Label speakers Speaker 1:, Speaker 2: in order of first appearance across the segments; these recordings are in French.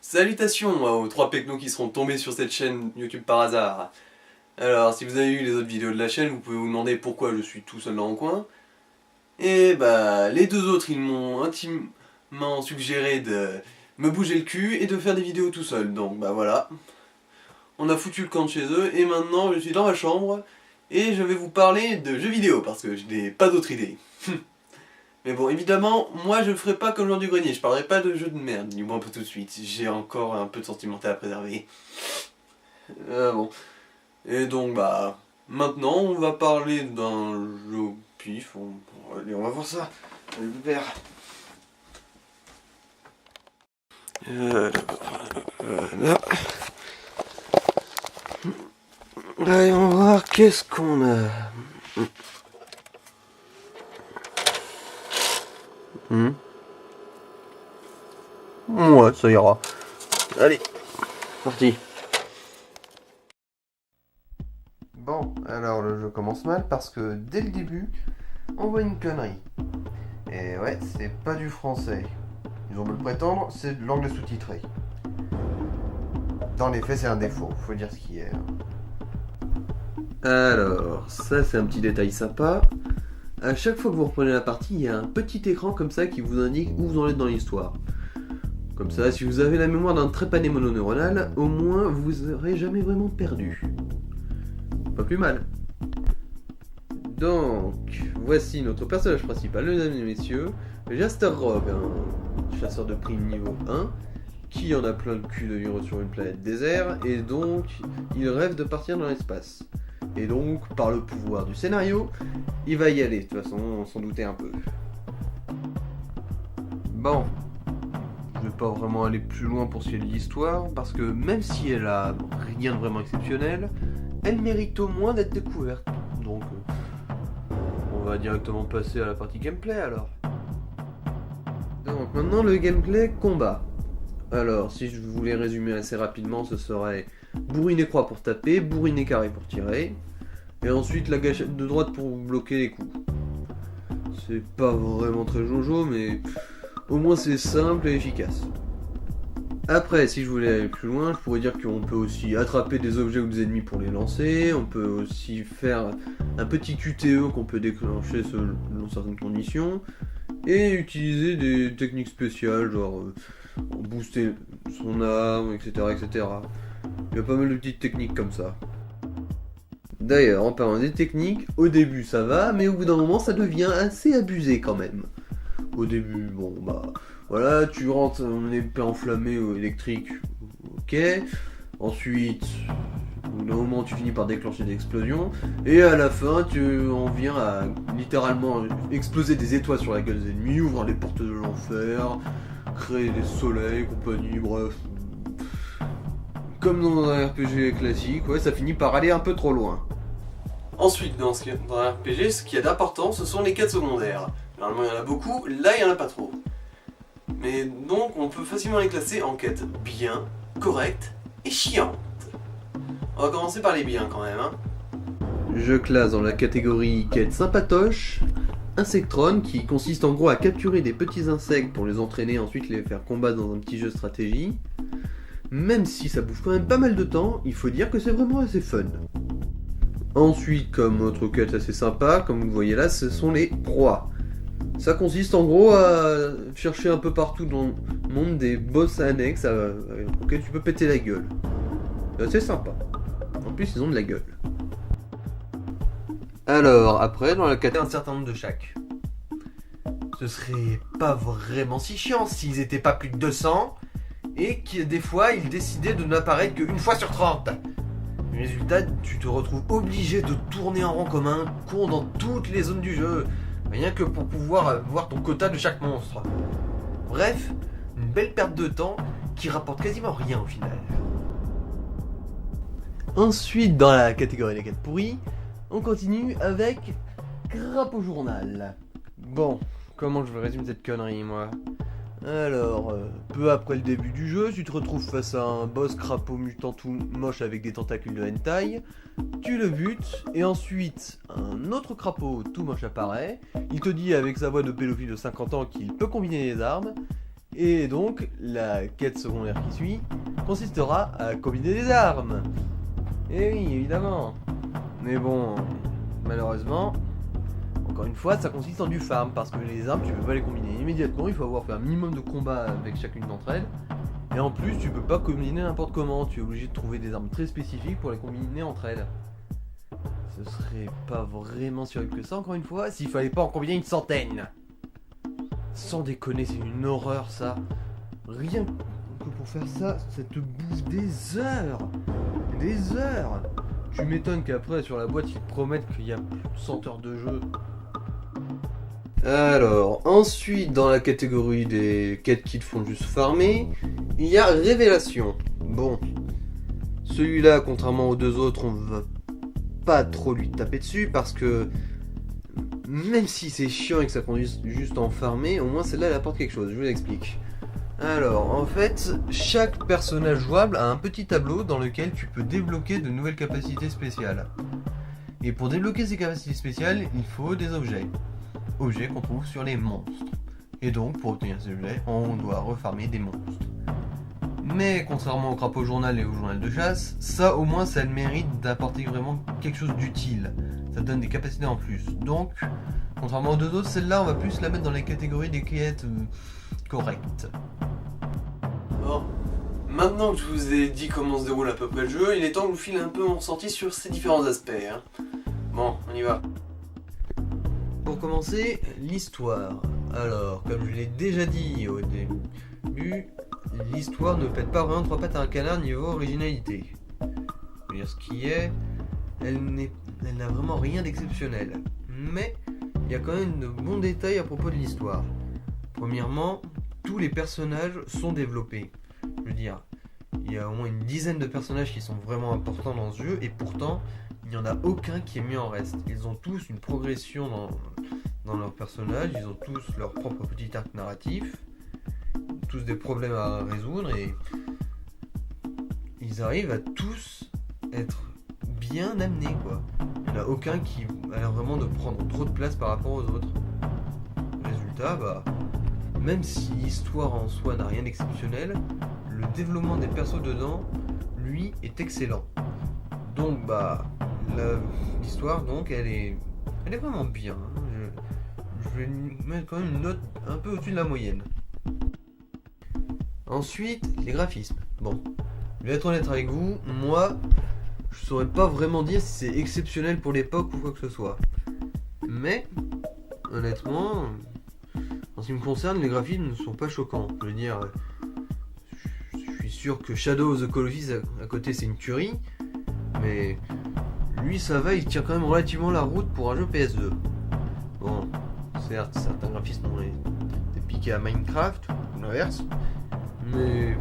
Speaker 1: Salutations aux 3 pecnos qui seront tombés sur cette chaîne YouTube par hasard. Alors, si vous avez vu les autres vidéos de la chaîne, vous pouvez vous demander pourquoi je suis tout seul dans mon coin. Et bah, les deux autres, ils m'ont intimement suggéré de me bouger le cul et de faire des vidéos tout seul. Donc bah voilà, on a foutu le camp de chez eux et maintenant je suis dans ma chambre et je vais vous parler de jeux vidéo parce que je n'ai pas d'autre idée. Mais bon, évidemment, moi je ne ferai pas comme Jean du Grenier, je parlerai pas de jeux de merde, du moins pas tout de suite, j'ai encore un peu de sentimental à préserver. Bon. Et donc bah, maintenant on va parler d'un jeu au pif, allez, on va voir ça. Allez, le père. Voilà. Allez, on va voir qu'est-ce qu'on a. Ouais, ça ira. Allez, parti. Bon, alors le jeu commence mal parce que dès le début, on voit une connerie. Et ouais, c'est pas du français. Ils ont beau le prétendre, c'est de l'anglais sous-titré. Dans les faits, c'est un défaut, faut dire ce qui est. Alors, ça c'est un petit détail sympa. À chaque fois que vous reprenez la partie, il y a un petit écran comme ça qui vous indique où vous en êtes dans l'histoire. Comme ça, si vous avez la mémoire d'un trépané mononeuronal, au moins vous n'aurez jamais vraiment perdu. Pas plus mal. Donc, voici notre personnage principal, mesdames et messieurs, Jaster Rogue, un chasseur de primes niveau 1, qui en a plein le cul de vivre sur une planète désert, et donc il rêve de partir dans l'espace. Et donc, par le pouvoir du scénario, il va y aller, de toute façon, on s'en doutait un peu. Bon, je vais pas vraiment aller plus loin pour ce qui est de l'histoire, parce que même si elle a rien de vraiment exceptionnel, elle mérite au moins d'être découverte. Donc, on va directement passer à la partie gameplay alors. Donc maintenant le gameplay combat. Alors, si je voulais résumer assez rapidement, ce serait bourrine et croix pour taper, bourrine et carré pour tirer, et ensuite la gâchette de droite pour bloquer les coups. C'est pas vraiment très jojo, mais au moins c'est simple et efficace. Après, si je voulais aller plus loin, je pourrais dire qu'on peut aussi attraper des objets ou des ennemis pour les lancer, on peut aussi faire un petit QTE qu'on peut déclencher selon certaines conditions, et utiliser des techniques spéciales, genre booster son arme, etc., etc. Il y a pas mal de petites techniques comme ça. D'ailleurs, en parlant des techniques, au début ça va, mais au bout d'un moment ça devient assez abusé quand même. Au début, bon bah, voilà, tu rentres en épée enflammée ou électrique, ok. Ensuite, au bout d'un moment tu finis par déclencher des explosions, et à la fin tu en viens à littéralement exploser des étoiles sur la gueule des ennemis, ouvrir les portes de l'enfer, créer des soleils, compagnie, bref. Comme dans un RPG classique, ouais, ça finit par aller un peu trop loin. Ensuite, dans un RPG, ce qui est d'important, ce sont les quêtes secondaires. Normalement, il y en a beaucoup, là, il n'y en a pas trop. Mais donc, on peut facilement les classer en quêtes bien, correctes et chiantes. On va commencer par les biens quand même, hein. Je classe dans la catégorie quête sympatoche Insectron, qui consiste en gros à capturer des petits insectes pour les entraîner et ensuite les faire combattre dans un petit jeu de stratégie. Même si ça bouffe quand même pas mal de temps, il faut dire que c'est vraiment assez fun. Ensuite, comme autre quête assez sympa, comme vous le voyez là, ce sont les proies. Ça consiste en gros à chercher un peu partout dans le monde des boss annexes auxquels tu peux péter la gueule. C'est assez sympa. En plus, ils ont de la gueule. Alors, après, dans la catégorie, un certain nombre de chaque. Ce serait pas vraiment si chiant s'ils étaient pas plus de 200 et que des fois, ils décidaient de n'apparaître qu'une fois sur 30. Résultat, tu te retrouves obligé de tourner en rond comme un con dans toutes les zones du jeu, rien que pour pouvoir voir ton quota de chaque monstre. Bref, une belle perte de temps qui rapporte quasiment rien au final. Ensuite, dans la catégorie des quêtes pourries, on continue avec Crapaud Journal. Bon, comment je vais résumer cette connerie, moi ? Alors, peu après le début du jeu, tu te retrouves face à un boss crapaud mutant tout moche avec des tentacules de hentai, tu le butes, et ensuite, un autre crapaud tout moche apparaît, il te dit avec sa voix de pédophile de 50 ans qu'il peut combiner les armes, Et donc, la quête secondaire qui suit consistera à combiner des armes. Et oui, évidemment. Mais bon, malheureusement, encore une fois, ça consiste en du farm, parce que les armes, tu peux pas les combiner immédiatement, il faut avoir fait un minimum de combats avec chacune d'entre elles. Et en plus, tu peux pas combiner n'importe comment, tu es obligé de trouver des armes très spécifiques pour les combiner entre elles. Ce serait pas vraiment si horrible que ça, encore une fois, s'il fallait pas en combiner une centaine. Sans déconner, c'est une horreur ça. Rien que pour faire ça, ça te bouffe des heures. Des heures. Tu m'étonnes qu'après, sur la boîte, ils te promettent qu'il y a plus de 100 heures de jeu. Alors, ensuite, dans la catégorie des quêtes qui te font juste farmer, il y a Révélation. Bon, celui-là, contrairement aux deux autres, on va pas trop lui taper dessus parce que même si c'est chiant et que ça conduit juste à en farmer, au moins celle-là elle apporte quelque chose, je vous explique. Alors, en fait, chaque personnage jouable a un petit tableau dans lequel tu peux débloquer de nouvelles capacités spéciales. Et pour débloquer ces capacités spéciales, il faut des objets. Objets qu'on trouve sur les monstres. Et donc, pour obtenir ces objets, on doit refarmer des monstres. Mais contrairement au crapaud journal et au journal de chasse, ça au moins ça a le mérite d'apporter vraiment quelque chose d'utile. Ça donne des capacités en plus. Donc, contrairement aux deux autres, celle-là on va plus la mettre dans les catégories des quêtes correctes. Bon, maintenant que je vous ai dit comment se déroule à peu près le jeu, il est temps que je vous file un peu mon ressenti sur ces différents aspects. Bon, on y va. Pour commencer, l'histoire. Alors, comme je l'ai déjà dit au début, l'histoire ne pète pas vraiment trois pattes à un canard niveau originalité. Je veux dire, ce qui est, elle n'a vraiment rien d'exceptionnel. Mais, il y a quand même de bons détails à propos de l'histoire. Premièrement, tous les personnages sont développés. Je veux dire, il y a au moins une dizaine de personnages qui sont vraiment importants dans ce jeu, et pourtant, il n'y en a aucun qui est mis en reste. Ils ont tous une progression dans leur personnage, ils ont tous leur propre petit arc narratif, tous des problèmes à résoudre, et ils arrivent à tous être bien amenés, quoi. Il n'y en a aucun qui a l'air vraiment de prendre trop de place par rapport aux autres. Résultat, bah, même si l'histoire en soi n'a rien d'exceptionnel, le développement des persos dedans, lui, est excellent. Donc, bah, l'histoire, donc, elle est vraiment bien. Je vais lui mettre quand même une note un peu au-dessus de la moyenne. Ensuite, les graphismes. Bon, je vais être honnête avec vous, moi, je saurais pas vraiment dire si c'est exceptionnel pour l'époque ou quoi que ce soit. Mais, honnêtement, en ce qui me concerne, les graphismes ne sont pas choquants. Je veux dire, je suis sûr que Shadow of the Colossus à côté c'est une tuerie, mais lui ça va, il tient quand même relativement la route pour un jeu PS2. Bon, certes, certains graphismes ont été piqués à Minecraft, ou l'inverse, mais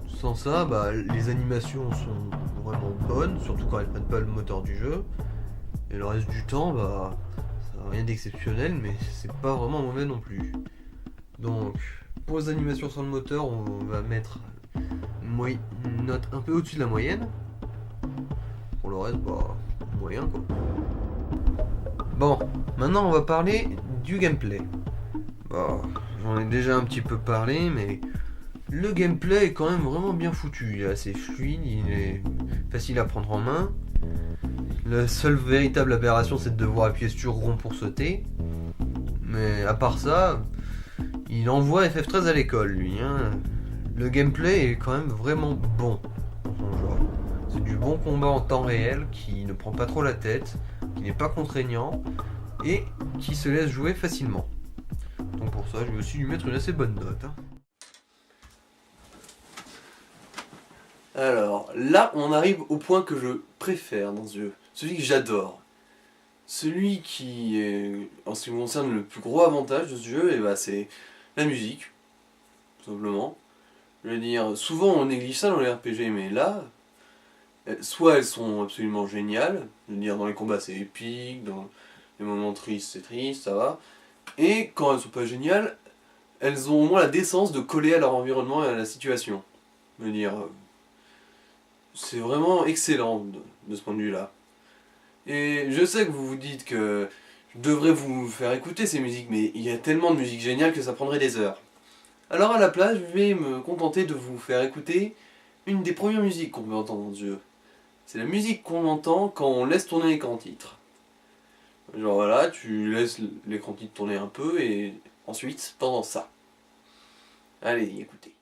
Speaker 1: sans ça, bah, les animations sont vraiment bonnes, surtout quand elles prennent pas le moteur du jeu, et le reste du temps, bah, ça n'a rien d'exceptionnel, mais c'est pas vraiment mauvais non plus. Donc, pour les animations sans le moteur, on va mettre une note un peu au-dessus de la moyenne. Pour le reste, bah, moyen quoi. Bon, maintenant on va parler du gameplay. Bah, j'en ai déjà un petit peu parlé, mais le gameplay est quand même vraiment bien foutu. Il est assez fluide, il est facile à prendre en main. La seule véritable aberration, c'est de devoir appuyer sur rond pour sauter. Mais à part ça, il envoie FF13 à l'école, lui. Hein. Le gameplay est quand même vraiment bon dans son genre. C'est du bon combat en temps réel qui ne prend pas trop la tête, qui n'est pas contraignant et qui se laisse jouer facilement. Donc pour ça, je vais aussi lui mettre une assez bonne note. Hein. Alors, là, on arrive au point que je préfère dans ce jeu. Celui que j'adore. Celui qui est, en ce qui me concerne, le plus gros avantage de ce jeu, et bah, c'est la musique. Tout simplement. Je veux dire, souvent on néglige ça dans les RPG, mais là, soit elles sont absolument géniales, je veux dire, dans les combats c'est épique, dans les moments tristes c'est triste, ça va. Et quand elles sont pas géniales, elles ont au moins la décence de coller à leur environnement et à la situation. Je veux dire, c'est vraiment excellent de ce point de vue-là. Et je sais que vous vous dites que je devrais vous faire écouter ces musiques, mais il y a tellement de musique géniale que ça prendrait des heures. Alors à la place, je vais me contenter de vous faire écouter une des premières musiques qu'on peut entendre dans ce jeu. C'est la musique qu'on entend quand on laisse tourner l'écran titre. Genre voilà, tu laisses l'écran titre tourner un peu et ensuite, pendant ça. Allez, écoutez.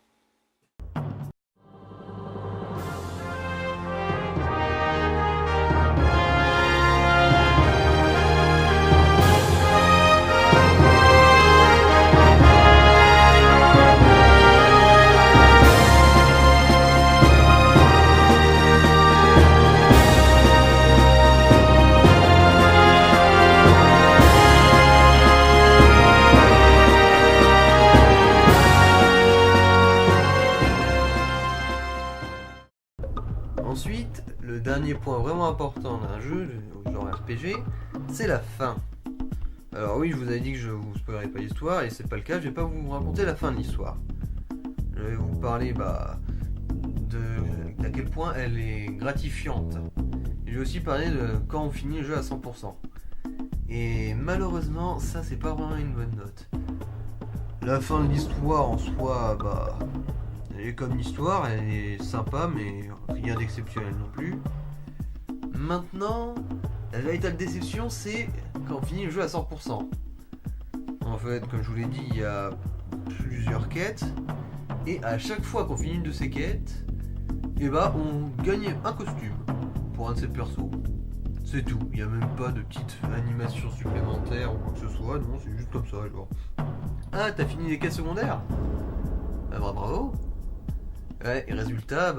Speaker 1: Ensuite, le dernier point vraiment important d'un jeu, genre RPG, c'est la fin. Alors oui, je vous avais dit que je vous spoilerais pas l'histoire, et c'est pas le cas, je vais pas vous raconter la fin de l'histoire. Je vais vous parler d'à quel point elle est gratifiante. Et je vais aussi parler de quand on finit le jeu à 100%. Et malheureusement, ça c'est pas vraiment une bonne note. La fin de l'histoire en soi, elle est comme l'histoire, elle est sympa, mais rien d'exceptionnel non plus. Maintenant, la véritable déception, c'est quand on finit le jeu à 100%. En fait, comme je vous l'ai dit, il y a plusieurs quêtes, et à chaque fois qu'on finit une de ces quêtes, on gagne un costume pour un de ces persos. C'est tout, il n'y a même pas de petite animation supplémentaire ou quoi que ce soit, non, c'est juste comme ça, genre. Ah, t'as fini les quêtes secondaires ? Bravo. Ouais, et résultat,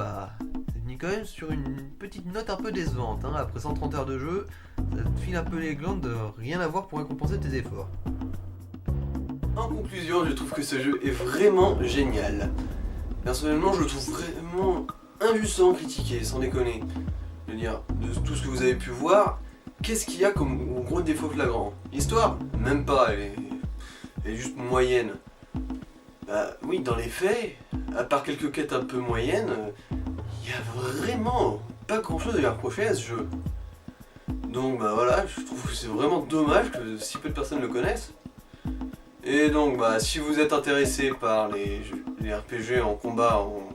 Speaker 1: c'est fini quand même sur une petite note un peu décevante. Hein. Après 130 heures de jeu, ça te file un peu les glandes de rien avoir pour récompenser tes efforts. En conclusion, je trouve que ce jeu est vraiment génial. Personnellement, je le trouve vraiment injuste à en critiquer, sans déconner. Je veux dire, de tout ce que vous avez pu voir, qu'est-ce qu'il y a comme gros défaut flagrant ? L'histoire ? Même pas, elle est juste moyenne. Oui, dans les faits, à part quelques quêtes un peu moyennes, il y a vraiment pas grand chose à lui reprocher à ce jeu. Donc voilà, je trouve que c'est vraiment dommage que si peu de personnes le connaissent. Et donc si vous êtes intéressé par les RPG en combat en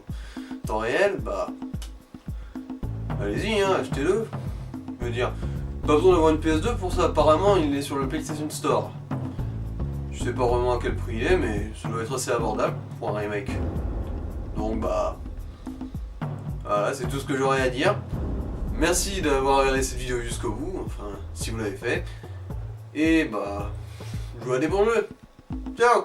Speaker 1: temps réel, allez-y, achetez-le. Je veux dire, pas besoin d'avoir une PS2 pour ça, apparemment il est sur le PlayStation Store. Je sais pas vraiment à quel prix il est, mais ça doit être assez abordable pour un remake. Donc voilà, c'est tout ce que j'aurais à dire. Merci d'avoir regardé cette vidéo jusqu'au bout, enfin, si vous l'avez fait. Et jouez à des bons jeux. Ciao!